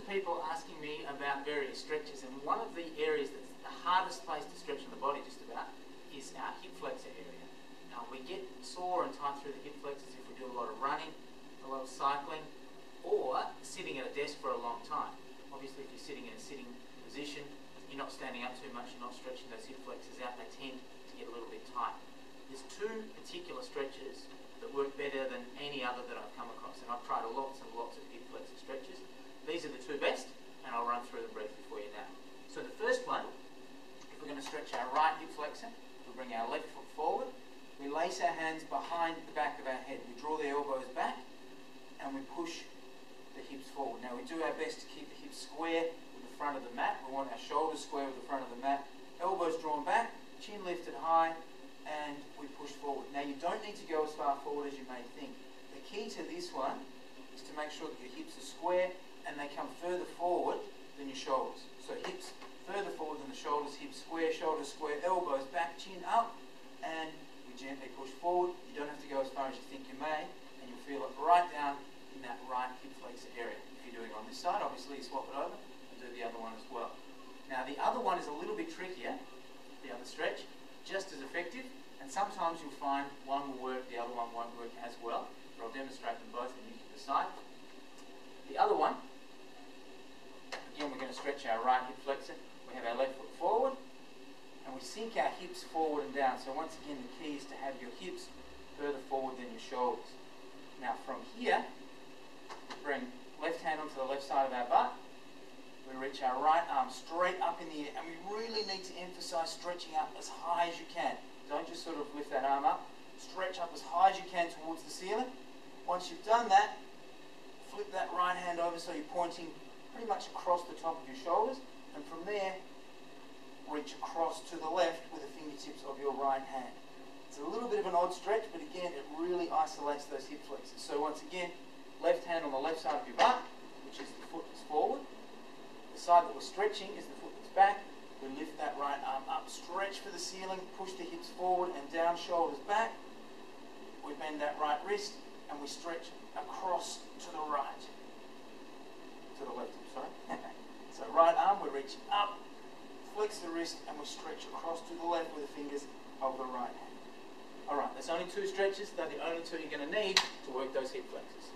of people asking me about various stretches, and one of the areas that's the hardest place to stretch on the body just about is our hip flexor area. Now we get sore and tight through the hip flexors if we do a lot of running, a lot of cycling, or sitting at a desk for a long time. Obviously if you're sitting in a sitting position, you're not standing up too much, you're not stretching those hip flexors out, they tend to get a little bit tight. There's two particular stretches that work better than any other that I've come across, and I've tried lots and lots of hip flexor stretches. These are the two best, and I'll run through them briefly for you now. So the first one, if we're going to stretch our right hip flexor, we bring our left foot forward, we lace our hands behind the back of our head, we draw the elbows back, and we push the hips forward. Now we do our best to keep the hips square with the front of the mat. We want our shoulders square with the front of the mat, elbows drawn back, chin lifted high, and we push forward. Now you don't need to go as far forward as you may think. The key to this one is to make sure that your hips are square and they come further forward than your shoulders. So hips further forward than the shoulders, hips square, elbows back, chin up, and we gently push forward. You don't have to go as far as you think you may, and you'll feel it right down in that right hip flexor area. If you're doing it on this side, obviously you swap it over and do the other one as well. Now the other one is a little bit trickier, the other stretch, just as effective, and sometimes you'll find one will work, the other one won't work as well, but I'll demonstrate them both and you can decide. The other one, again we're going to stretch our right hip flexor. We have our left foot forward and we sink our hips forward and down. So once again the key is to have your hips further forward than your shoulders. Now from here, bring left hand onto the left side of our butt. We reach our right arm straight up in the air, and we really need to emphasize stretching up as high as you can. Don't just sort of lift that arm up. Stretch up as high as you can towards the ceiling. Once you've done that, flip that right hand over so you're pointing pretty much across the top of your shoulders, and from there reach across to the left with the fingertips of your right hand. It's a little bit of an odd stretch, but again it really isolates those hip flexors. So once again, left hand on the left side of your butt, which is the foot that's forward. The side that we're stretching is the foot that's back. We lift that right arm up, stretch for the ceiling, push the hips forward and down, shoulders back. We bend that right wrist and we stretch across to the right. To the left, I'm sorry. So right arm, we reach up, flex the wrist and we stretch across to the left with the fingers of the right hand. Alright, there's only two stretches. They're the only two you're going to need to work those hip flexors.